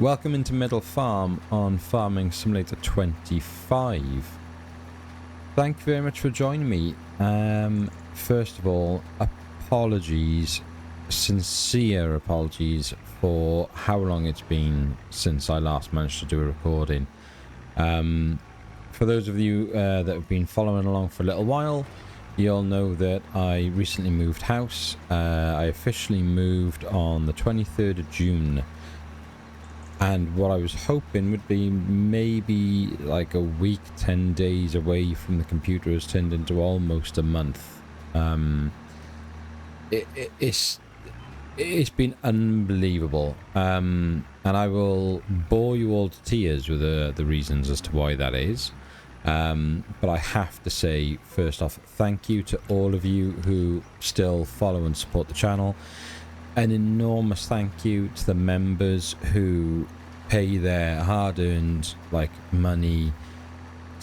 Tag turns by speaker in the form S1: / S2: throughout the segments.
S1: Welcome into Middle Farm on Farming Simulator 25. Thank you very much for joining me. First of all, apologies, sincere apologies for how long it's been since I last managed to do a recording. For those of you that have been following along for a little while, you'll know that I recently moved house. I officially moved on the 23rd of June. And what I was hoping would be maybe like a week, 10 days away from the computer has turned into almost a month. It's been unbelievable. And I will bore you all to tears with the reasons as to why that is. But I have to say, first off, thank you to all of you who still follow and support the channel. An enormous thank you to the members who pay their hard-earned money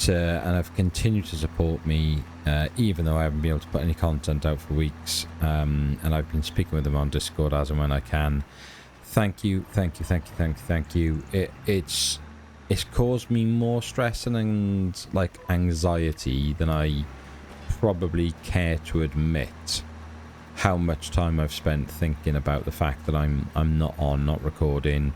S1: and have continued to support me, even though I haven't been able to put any content out for weeks. And I've been speaking with them on Discord as and when I can. Thank you, thank you, thank you, thank you, thank you. It's caused me more stress and anxiety than I probably care to admit. How much time I've spent thinking about the fact that I'm not recording,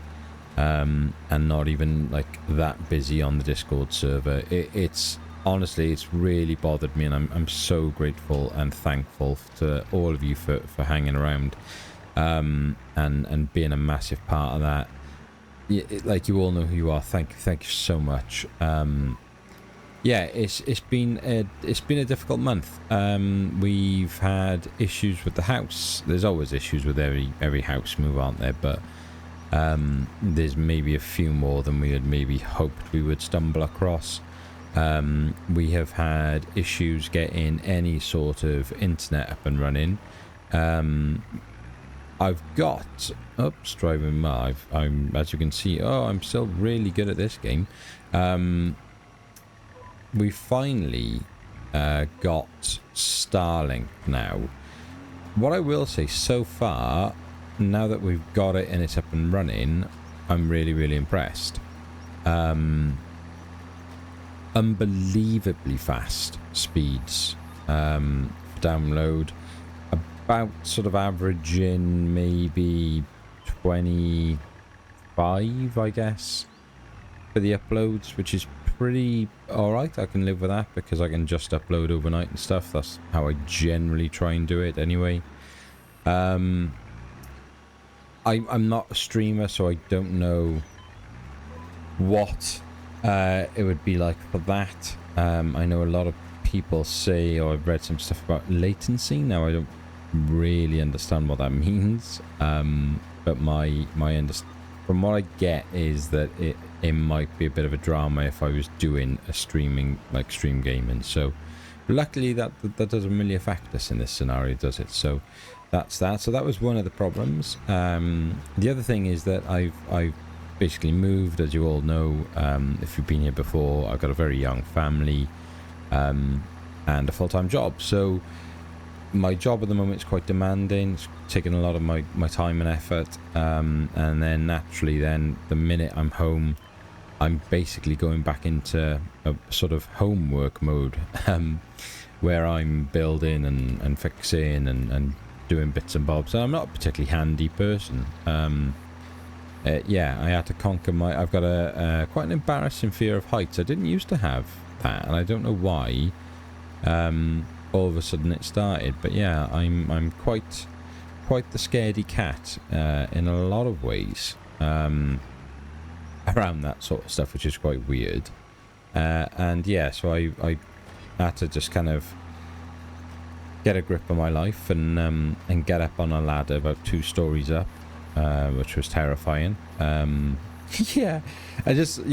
S1: and not even that busy on the Discord server. It's honestly, it's really bothered me, and I'm so grateful and thankful to all of you for hanging around, and being a massive part of that. You all know who you are. Thank you so much. Yeah, it's been a difficult month. We've had issues with the house. There's always issues with every house move, aren't there? But there's maybe a few more than we had maybe hoped we would stumble across. We have had issues getting any sort of internet up and running. I've got driving my. I'm as you can see. I'm still really good at this game. We finally got Starlink now. What I will say so far, now that we've got it and it's up and running, I'm really, really impressed. Unbelievably fast speeds for download. About sort of averaging maybe 25, I guess, for the uploads, which is pretty alright. I can live with that because I can just upload overnight and stuff. That's how I generally try and do it anyway. I'm not a streamer, so I don't know what it would be like for that. I know a lot of people say, or I've read some stuff about latency. Now I don't really understand what that means, but my from what I get is that it might be a bit of a drama if I was doing a stream gaming. So luckily that doesn't really affect us in this scenario, does it? So that's that. So that was one of the problems. The other thing is that I've basically moved, as you all know. If you've been here before, I've got a very young family, and a full-time job. So my job at the moment is quite demanding. It's taking a lot of my time and effort, and then naturally then the minute I'm home, I'm basically going back into a sort of homework mode, where I'm building and fixing and doing bits and bobs. And I'm not a particularly handy person. Yeah, I had to conquer I've got a quite an embarrassing fear of heights. I didn't used to have that, and I don't know why. All of a sudden it started, but yeah, I'm quite the scaredy cat in a lot of ways. Around that sort of stuff, which is quite weird. And yeah, so I had to just kind of get a grip of my life and get up on a ladder about 2 stories up, which was terrifying. Yeah, I've just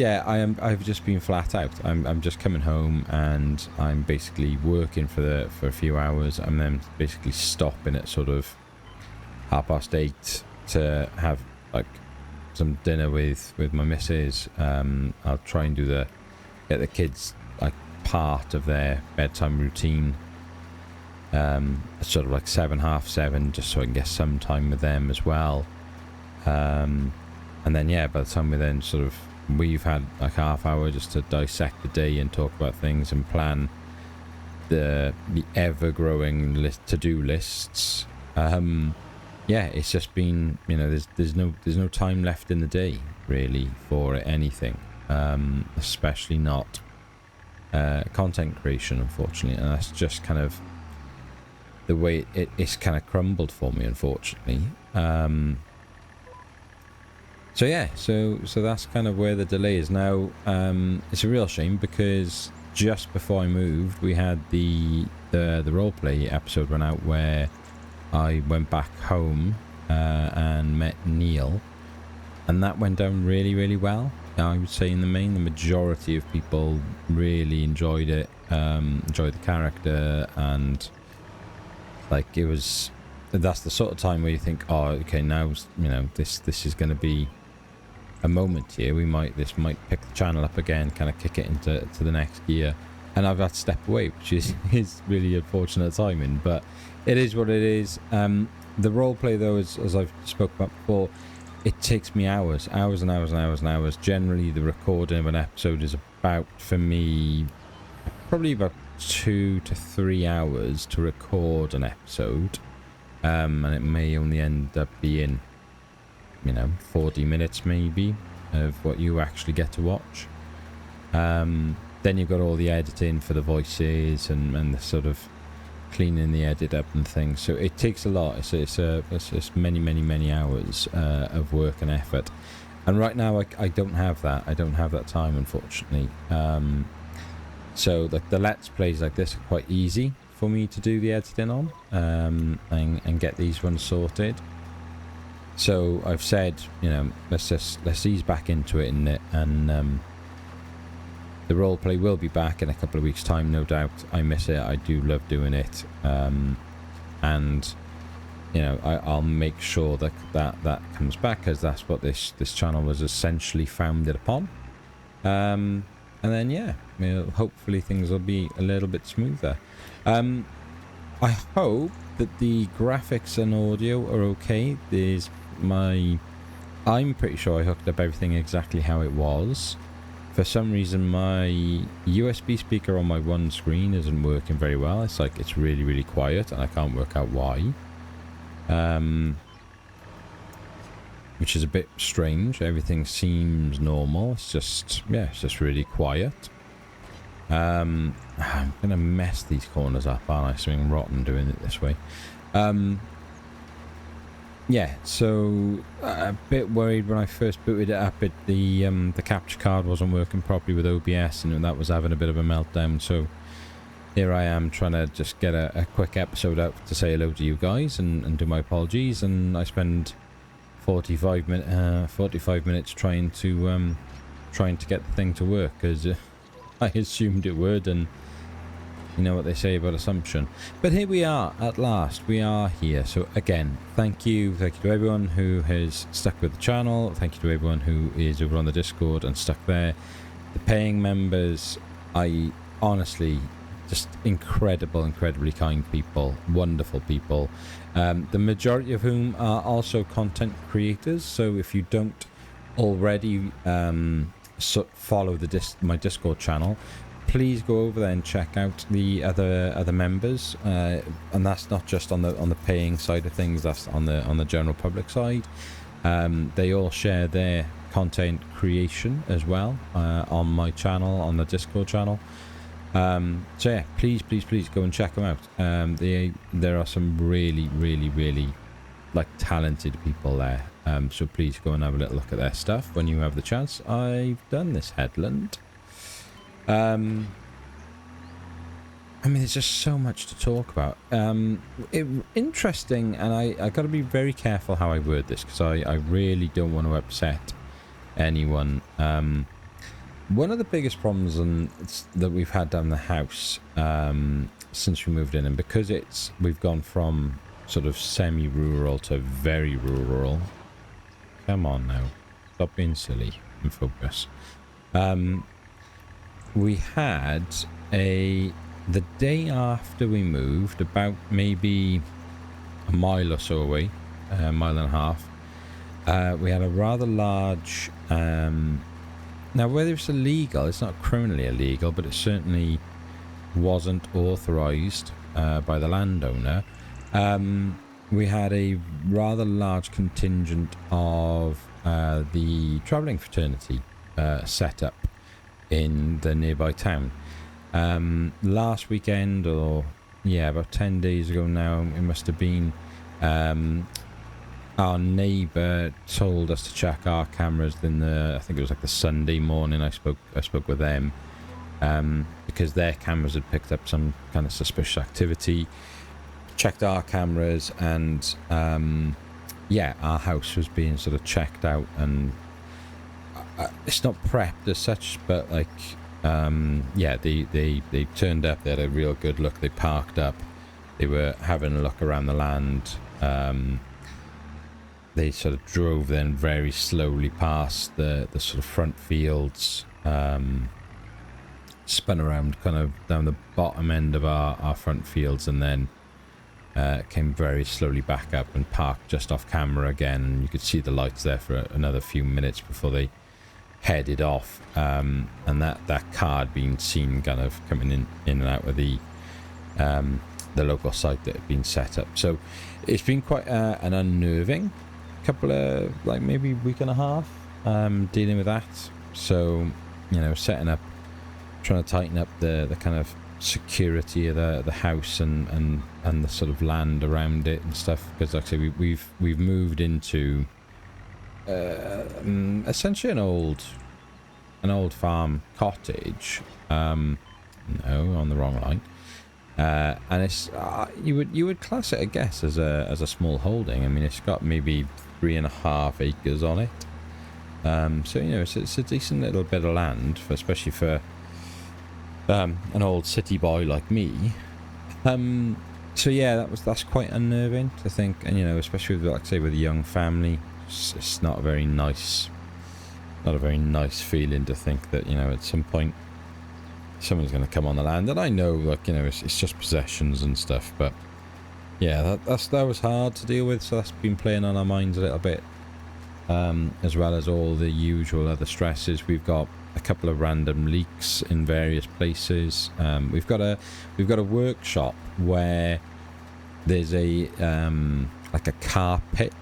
S1: been flat out. I'm just coming home and I'm basically working for a few hours, and then basically stopping at sort of 8:30 to have some dinner with my missus. I'll try and get the kids part of their bedtime routine, sort of 7, half 7, just so I can get some time with them as well. And then by the time we've had like half hour just to dissect the day and talk about things and plan the ever-growing to-do lists. It's just been, there's no time left in the day really for anything, especially not content creation, unfortunately. And that's just kind of the way it's kind of crumbled for me, unfortunately. So that's kind of where the delay is now. It's a real shame because just before I moved, we had the roleplay episode run out where I went back home and met Neil, and that went down really, really well. I would say in the main, the majority of people really enjoyed it, enjoyed the character, and like that's the sort of time where you think, oh, okay, now this is going to be a moment here. This might pick the channel up again, kind of kick it into the next gear, and I've had to step away, which is really unfortunate timing, but it is what it is. The roleplay though, as I've spoke about before, it takes me hours and hours and hours and hours. Generally, the recording of an episode is about, for me, probably about 2 to 3 hours to record an episode, and it may only end up being 40 minutes maybe of what you actually get to watch. Then you've got all the editing for the voices and the sort of cleaning the edit up and things, so it takes a lot. It's many hours of work and effort, and right now I don't have that time, unfortunately. So the let's plays like this are quite easy for me to do the editing on, and get these ones sorted. So I've said, let's ease back into it, and the roleplay will be back in a couple of weeks' time, no doubt. I miss it. I do love doing it, and I'll make sure that comes back, because that's what this channel was essentially founded upon. And then hopefully things will be a little bit smoother. I hope that the graphics and audio are okay. I'm pretty sure I hooked up everything exactly how it was. For some reason, my USB speaker on my one screen isn't working very well. It's like it's really, really quiet, and I can't work out why. Which is a bit strange. Everything seems normal. It's just really quiet. I'm gonna mess these corners up, aren't I? Something rotten doing it this way. So a bit worried when I first booted it up. The capture card wasn't working properly with OBS, and that was having a bit of a meltdown. So here I am trying to just get a quick episode out to say hello to you guys and do my apologies. And I spend 45 minutes trying to get the thing to work, because I assumed it would, and you know what they say about assumption. But here we are at last. We are here. So again, thank you to everyone who has stuck with the channel. Thank you to everyone who is over on the Discord and stuck there. The paying members, I honestly, just incredibly kind people, wonderful people. The majority of whom are also content creators. So if you don't already follow my Discord channel, please go over there and check out the other members, and that's not just on the paying side of things. That's on the general public side. They all share their content creation as well on my channel, on the Discord channel. Please go and check them out. There are some really like talented people there. So please go and have a little look at their stuff when you have the chance. I've done this headland. There's just so much to talk about. Interesting, and I got to be very careful how I word this, because I really don't want to upset anyone. One of the biggest problems that we've had down the house since we moved in, and because we've gone from sort of semi-rural to very rural. Come on now, stop being silly and focus. We had the day after we moved, about maybe a mile or so away, a mile and a half, We had a rather large... now, whether it's illegal, it's not criminally illegal, but it certainly wasn't authorised by the landowner. We had a rather large contingent of the travelling fraternity set up in the nearby town. Last weekend, or about 10 days ago now, it must have been, our neighbour told us to check our cameras I think it was like the Sunday morning. I spoke with them because their cameras had picked up some kind of suspicious activity. Checked our cameras, and our house was being sort of checked out, and it's not prepped as such, but like they turned up. They had a real good look. They parked up. They were having a look around the land. They sort of drove then very slowly past the sort of front fields, spun around kind of down the bottom end of our front fields, and then came very slowly back up and parked just off camera again. And you could see the lights there for another few minutes before they headed off. And that car had been seen kind of coming in and out of the local site that had been set up. So it's been quite an unnerving couple of, like, maybe week and a half dealing with that. So, setting up, trying to tighten up the kind of security of the house and the sort of land around it and stuff, because like I say, we've moved into essentially an old farm cottage. No, on the wrong line. And it's you would class it, I guess, as a small holding. I mean, it's got maybe 3.5 acres on it. So it's a decent little bit of land, especially for an old city boy like me. So yeah, that's quite unnerving to think, and especially with, like I say, with a young family, it's not a very nice feeling to think that at some point someone's going to come on the land. And I know, like, it's just possessions and stuff, but yeah, that was hard to deal with. So that's been playing on our minds a little bit, as well as all the usual other stresses. We've got a couple of random leaks in various places. We've got a workshop where there's a like a car pit,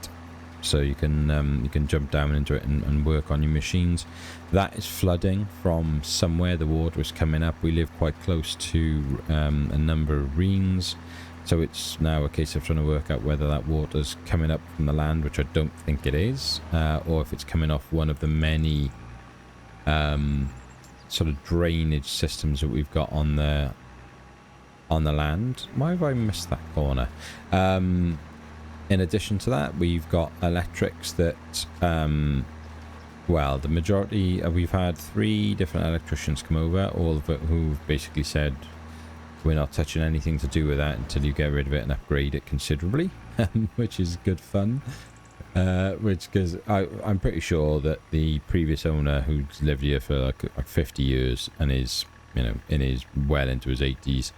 S1: so you can jump down into it and work on your machines. That is flooding from somewhere. The water is coming up. We live quite close to a number of reens, so it's now a case of trying to work out whether that water's coming up from the land, which I don't think it is, or if it's coming off one of the many sort of drainage systems that we've got on the land. Why have I missed that corner? In addition to that, we've got electrics that the majority, we've had 3 different electricians come over, all of it who've basically said we're not touching anything to do with that until you get rid of it and upgrade it considerably, which is good fun. Because I'm pretty sure that the previous owner, who's lived here for like 50 years and is well into his 80s,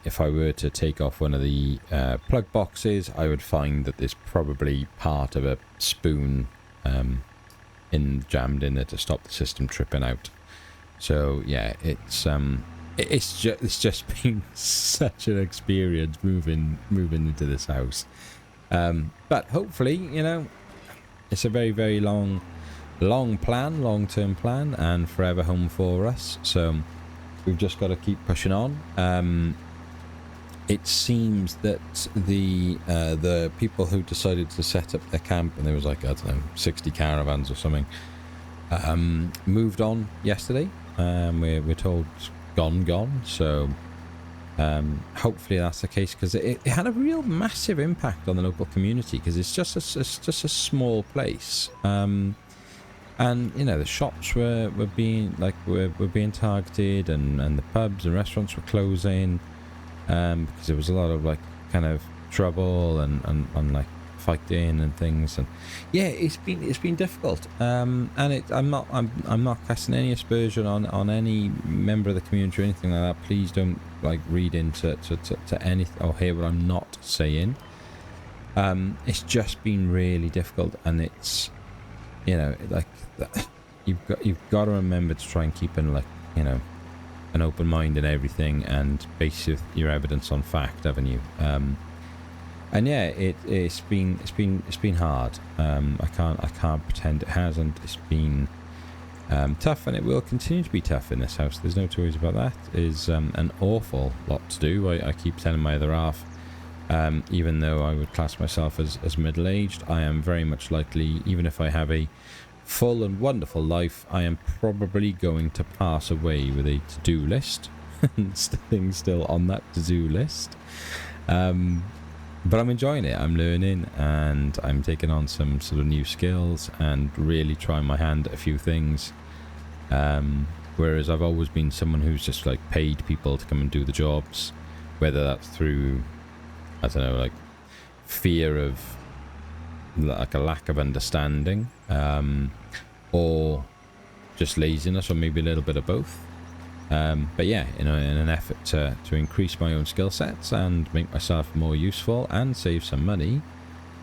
S1: if I were to take off one of the plug boxes, I would find that there's probably part of a spoon jammed in there to stop the system tripping out. So yeah, it's just been such an experience moving into this house. But hopefully, it's a very, very long-term plan and forever home for us. So we've just got to keep pushing on. It seems that the people who decided to set up their camp, and there was like, I don't know, 60 caravans or something, moved on yesterday. We're told it's gone. So hopefully that's the case, because it had a real massive impact on the local community, because it's just a small place. And the shops were being targeted, and the pubs and restaurants were closing, because there was a lot of like kind of trouble and like fighting and things. And yeah, it's been difficult. And I'm not casting any aspersion on any member of the community or anything like that. Please don't like read into to anything or hear what I'm not saying. It's just been really difficult, and it's, you know, like, you've got to remember to try and keep in, like, you know, an open mind and everything, and base your evidence on fact, haven't you? And yeah, it's been hard. I can't pretend it hasn't. It's been tough, and it will continue to be tough in this house. There's no two ways about that. It's an awful lot to do. I keep telling my other half, even though I would class myself as middle-aged, I am very much likely, even if I have a full and wonderful life, I am probably going to pass away with a to-do list and things still on that to-do list. But I'm enjoying it. I'm learning, and I'm taking on some sort of new skills and really trying my hand at a few things. Whereas I've always been someone who's just like paid people to come and do the jobs, whether that's through, I don't know, like fear of like a lack of understanding, or just laziness, or maybe a little bit of both. But yeah, you know, in an effort to increase my own skill sets and make myself more useful and save some money,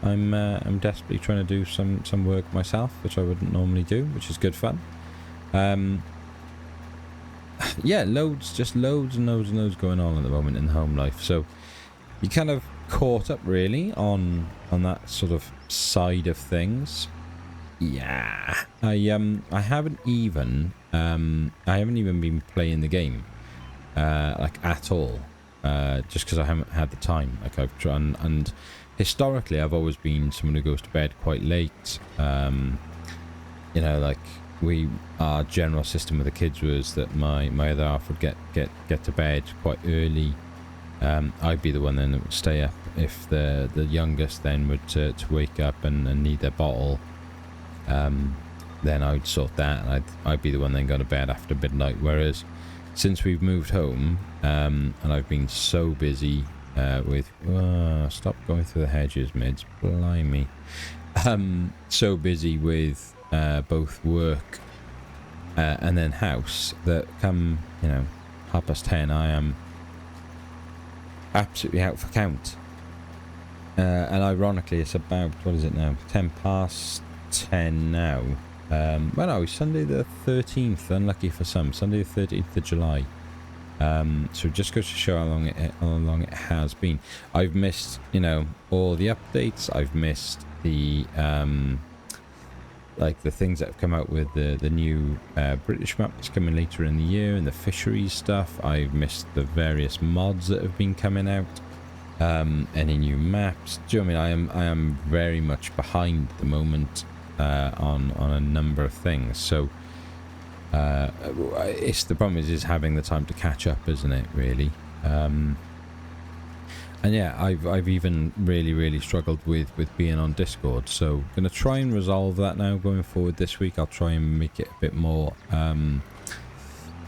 S1: I'm desperately trying to do some work myself, which I wouldn't normally do, which is good fun. Yeah, loads and loads going on at the moment in the home life. So you kind of caught up really on that sort of side of things. Yeah, I haven't even been playing the game like at all, just because I haven't had the time. Like I've tried, and historically I've always been someone who goes to bed quite late. You know, like our general system with the kids was that my other half would get to bed quite early. I'd be the one then that would stay up if the youngest then would to wake up and need their bottle. Then I'd sort that, and I'd be the one then going to bed after midnight. Whereas since we've moved home, and I've been so busy with stop going through the hedges, mids, blimey, so busy with both work and then house, that come, you know, 10:30 I am absolutely out for count. And ironically, it's about, what is it now, 10:10 now. Well, no, it's Sunday the 13th, unlucky for some, Sunday the 13th of July. So just goes to show how long it has been. I've missed, you know, all the updates. I've missed the like the things that have come out with the new British map that's coming later in the year, and the fisheries stuff. I've missed the various mods that have been coming out. Any new maps. Do you know what I mean? I am very much behind at the moment on a number of things. So it's the problem is having the time to catch up, isn't it? Really. And yeah, I've even really struggled with being on Discord. So gonna try and resolve that now going forward this week. I'll try and make it a bit more kind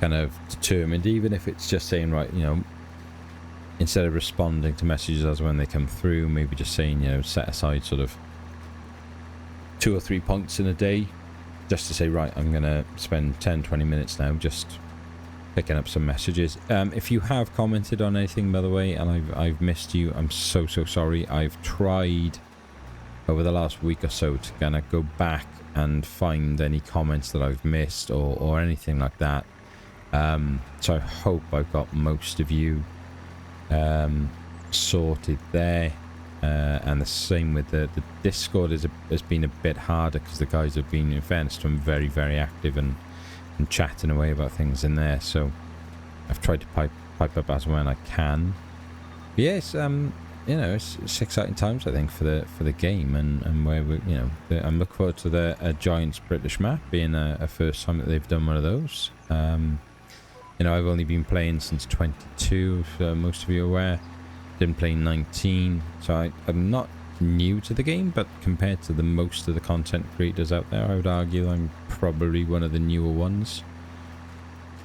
S1: of determined, even if it's just saying, right, you know, instead of responding to messages as when they come through, maybe just saying, you know, set aside sort of 2 or 3 points in a day just to say, right, I'm gonna spend 10-20 minutes now just picking up some messages. If you have commented on anything, by the way, and I've missed you, I'm so sorry. I've tried over the last week or so to kind of go back and find any comments that I've missed or anything like that. So I hope I've got most of you sorted there, and the same with the Discord has been a bit harder because the guys have been, in fairness to them, very active and chatting away about things in there. So I've tried to pipe up as when I can. But yes, you know, it's exciting times, I think, for the game, and where we, you know, I'm looking forward to the Giants British map being a first time that they've done one of those. You know, I've only been playing since 22, if most of you are aware. Didn't play 19, so I'm not new to the game, but compared to most of the content creators out there, I would argue I'm probably one of the newer ones.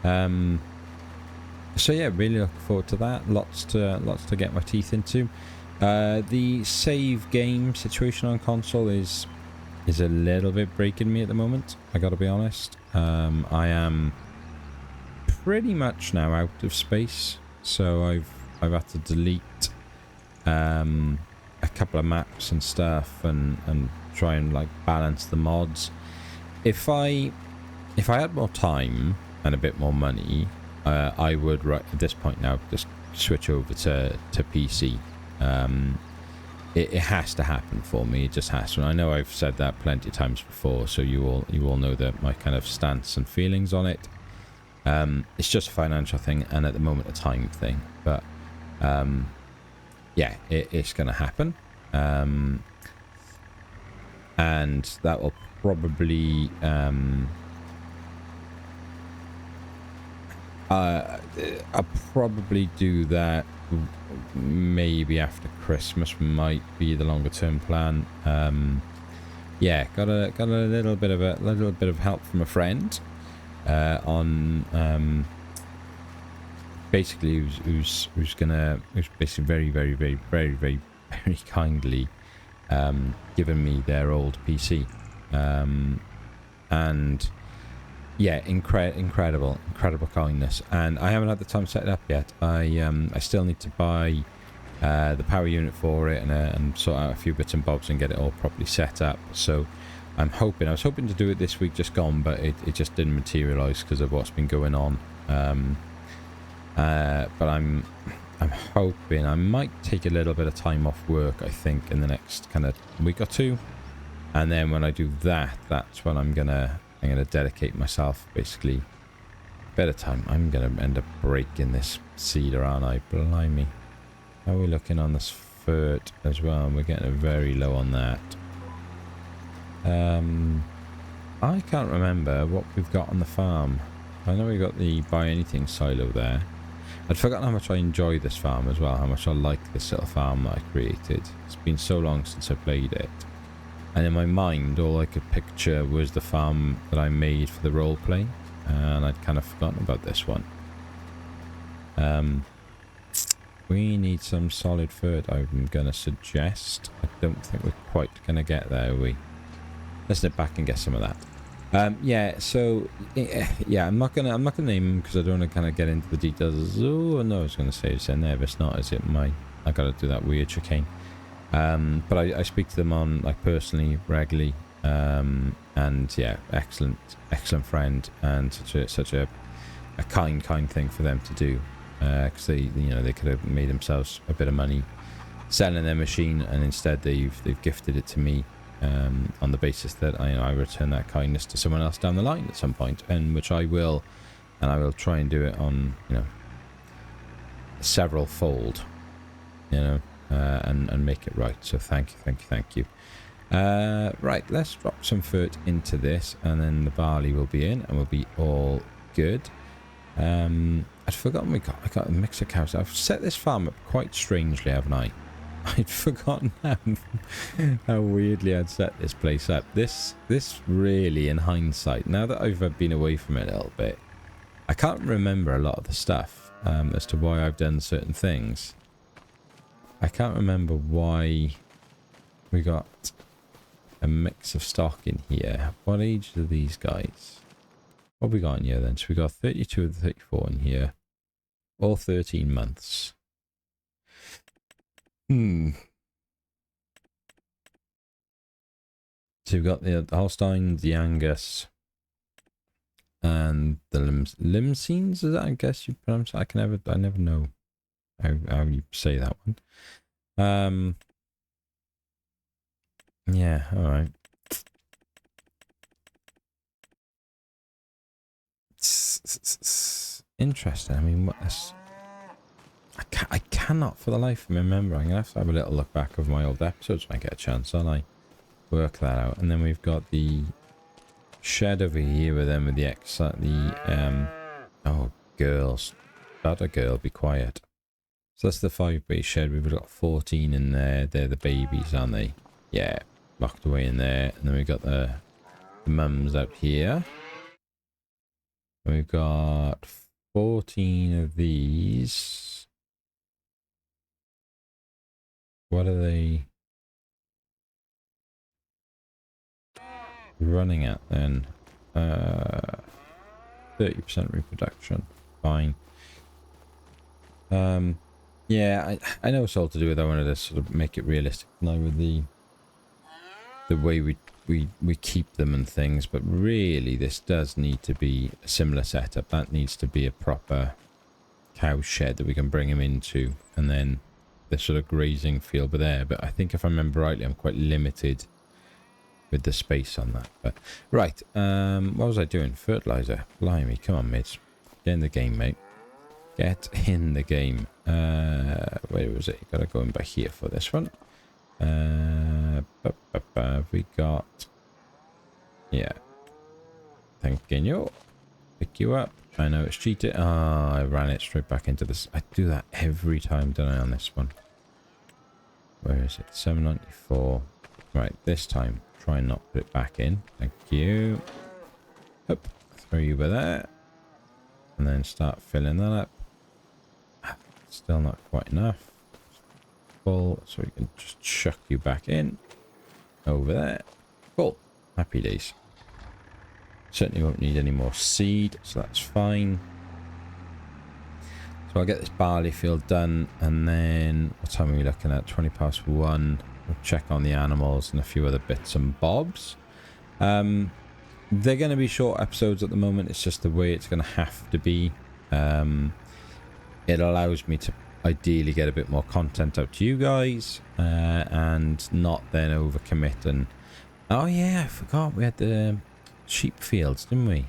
S1: So yeah, really looking forward to that. Lots to get my teeth into. The save game situation on console is a little bit breaking me at the moment, I gotta be honest. I am pretty much now out of space, so I've had to delete a couple of maps and stuff, and try and like balance the mods. If I had more time and a bit more money, I would right at this point now just switch over to PC. It has to happen for me. It just has to. And I know I've said that plenty of times before, so you all know that my kind of stance and feelings on it. It's just a financial thing, and at the moment a time thing. But yeah, it's going to happen, and that will probably I'll probably do that maybe after Christmas. Might be the longer term plan. Yeah, got a little bit of help from a friend on basically who's basically very kindly given me their old PC, and yeah, incredible kindness. And I haven't had the time to set it up yet. I still need to buy the power unit for it and sort out a few bits and bobs and get it all properly set up. So I was hoping to do it this week just gone, but it just didn't materialize because of what's been going on. But I'm hoping I might take a little bit of time off work, I think, in the next kind of week or two, and then when I do that, that's when I'm gonna dedicate myself basically a bit of time. I'm gonna end up breaking this cedar, aren't I? Blimey. How are we looking on this fert as well? We're getting very low on that. I can't remember what we've got on the farm. I know we got the buy anything silo there. I'd forgotten how much I enjoy this farm as well, how much I like this little farm that I created. It's been so long since I played it. And in my mind, all I could picture was the farm that I made for the roleplay, and I'd kind of forgotten about this one. We need some solid fert, I'm going to suggest. I don't think we're quite going to get there, are we? Let's nip back and get some of that. Yeah, so yeah, I'm not gonna name them because I don't want to kind of get into the details. Oh no, I was gonna say it's in there, but it's not, is it? I gotta do that weird chicane. But I speak to them on like personally regularly, and yeah, excellent friend, and such a kind thing for them to do, because they could have made themselves a bit of money selling their machine, and instead they've gifted it to me. On the basis that I return that kindness to someone else down the line at some point, and which I will, and I will try and do it on several fold, and make it right. So thank you. Right, let's drop some fert into this, and then the barley will be in, and we'll be all good. I'd forgotten I got a mix of cows. I've set this farm up quite strangely, haven't I? I'd forgotten how weirdly I'd set this place up. This really, in hindsight, now that I've been away from it a little bit, I can't remember a lot of the stuff as to why I've done certain things. I can't remember why we got a mix of stock in here. What age are these guys? What have we got in here then? So we got 32 of the 34 in here. All 13 months. So we've got the Holstein, the Angus, and the Limousin's, is that, I guess you pronounce it? I never know how you say that one. Yeah, alright. Interesting. I mean, I cannot for the life of me remember. I'm going to have to have a little look back of my old episodes when I get a chance, and I work that out. And then we've got the shed over here with them with the oh, girls. That a girl, be quiet. So that's the 5-bay shed. We've got 14 in there. They're the babies, aren't they? Yeah, locked away in there. And then we've got the mums out here. And we've got 14 of these. What are they running at then? 30% reproduction. Fine. Yeah, I know it's all to do with I wanted to sort of make it realistic now with the way we keep them and things, but really this does need to be a similar setup. That needs to be a proper cow shed that we can bring them into, and then the sort of grazing field there. But I think if I remember rightly, I'm quite limited with the space on that. But right, what was I doing? Fertilizer. Blimey, come on, mates. Get in the game, mate. Get in the game. Where was it? Gotta go in back here for this one. We got... Yeah. Thank you. Pick you up. I know it's cheated. Ah, I ran it straight back into this. I do that every time, don't I, on this one? Where is it? 794. Right, this time, try and not put it back in. Thank you. Up. Throw you over there. And then start filling that up. Still not quite enough. Full, so we can just chuck you back in. Over there. Cool. Happy days. Certainly won't need any more seed, so that's fine. So I'll get this barley field done, and then what time are we looking at? 20 past 1. We'll check on the animals and a few other bits and bobs. They're going to be short episodes at the moment. It's just the way it's going to have to be. It allows me to ideally get a bit more content out to you guys, and not then overcommit. And oh yeah, I forgot we had the sheep fields, didn't we?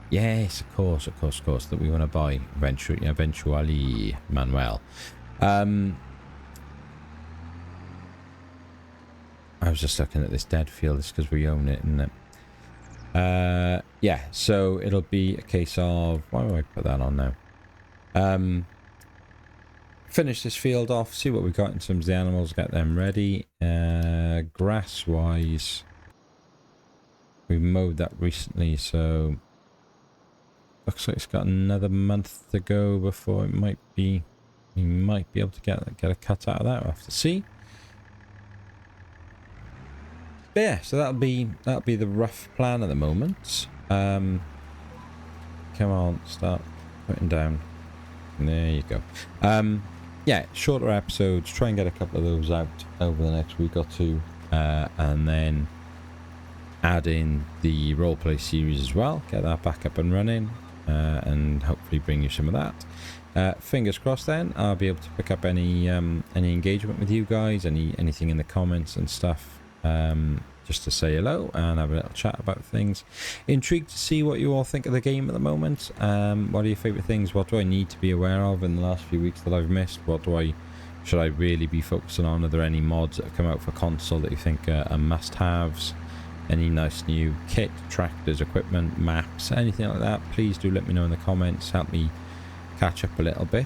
S1: Yes, of course, that we want to buy eventually, Manuel. I was just looking at this dead field. It's because we own it, isn't it? Yeah, so it'll be a case of... Why do I put that on now? Finish this field off, see what we got in terms of the animals, get them ready. Grass-wise, we mowed that recently, so... Looks like it's got another month to go before it might be... We might be able to get a cut out of that. We'll have to see. But yeah, so that'll be the rough plan at the moment. Come on, start putting down. There you go. Yeah, shorter episodes. Try and get a couple of those out over the next week or two, and then add in the roleplay series as well. Get that back up and running. And hopefully bring you some of that. Fingers crossed then I'll be able to pick up any engagement with you guys, anything in the comments and stuff, just to say hello and have a little chat about things. Intrigued to see what you all think of the game at the moment. What are your favourite things? What do I need to be aware of in the last few weeks that I've missed? Should I really be focusing on? Are there any mods that have come out for console that you think are must-haves? Any nice new kit, tractors, equipment, maps, anything like that, please do let me know in the comments. Help me catch up a little bit.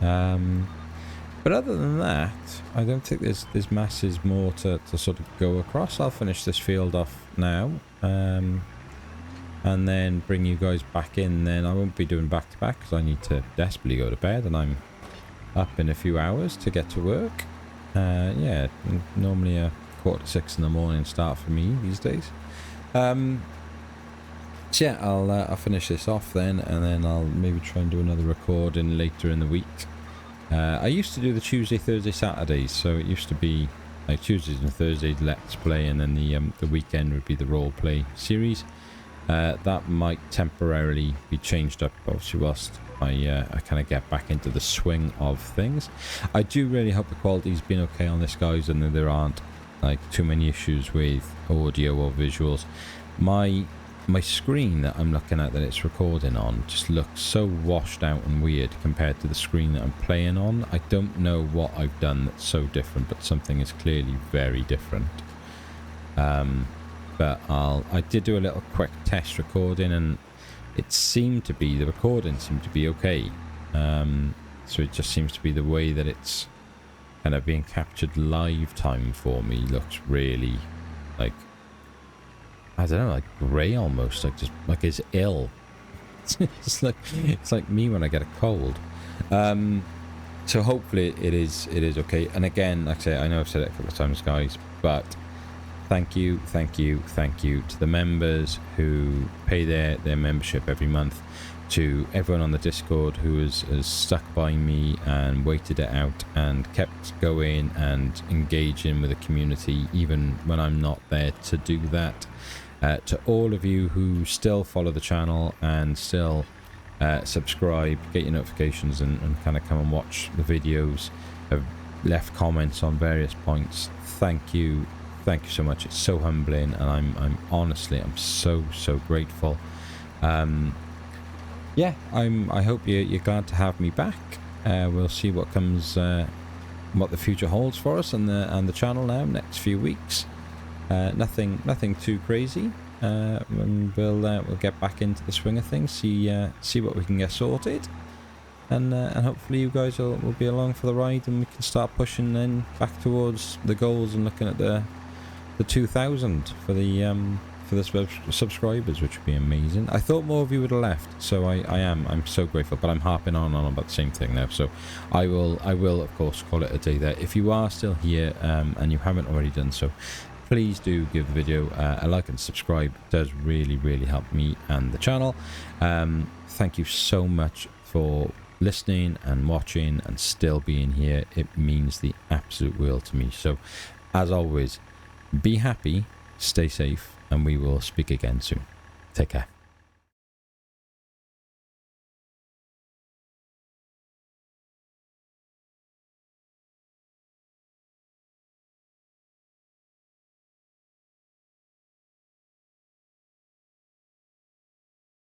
S1: But other than that, I don't think there's masses more to sort of go across. I'll finish this field off now, and then bring you guys back in. Then I won't be doing back-to-back because I need to desperately go to bed, and I'm up in a few hours to get to work. Yeah, normally a 5:45 in the morning start for me these days. So yeah, I'll finish this off then, and then I'll maybe try and do another recording later in the week. I used to do the Tuesday, Thursday, Saturdays, so it used to be like Tuesdays and Thursdays let's play, and then the weekend would be the role play series. That might temporarily be changed up, obviously, whilst I kind of get back into the swing of things. I do really hope the quality's been okay on this, guys, and that there aren't like too many issues with audio or visuals. My screen that I'm looking at that it's recording on just looks so washed out and weird compared to the screen that I'm playing on. I don't know what I've done that's so different, but something is clearly very different. But I did do a little quick test recording, and the recording seemed to be okay. So it just seems to be the way that it's kind of being captured live time for me looks really like, I don't know, like grey almost, like just like it's ill. it's like me when I get a cold. So hopefully it is okay. And again, like I say, I know I've said it a couple of times, guys, but thank you to the members who pay their membership every month. to everyone on the Discord who has stuck by me and waited it out and kept going and engaging with the community even when I'm not there to do that. To all of you who still follow the channel and still subscribe, get your notifications, and kind of come and watch the videos, have left comments on various points, thank you so much. It's so humbling, and I'm honestly, I'm so grateful. Yeah, I hope you're glad to have me back. We'll see what comes, what the future holds for us and the channel now next few weeks. Nothing too crazy, and we'll get back into the swing of things, see what we can get sorted, and hopefully you guys will be along for the ride, and we can start pushing then back towards the goals and looking at the 2,000 for the subscribers, which would be amazing. I thought more of you would have left, so I'm so grateful, but I'm harping on about the same thing now, so I will of course call it a day there. If you are still here and you haven't already done so, please do give the video a like and subscribe. It does really help me and the channel. Thank you so much for listening and watching and still being here. It means the absolute world to me. So as always, be happy, stay safe, and we will speak again soon. Take care.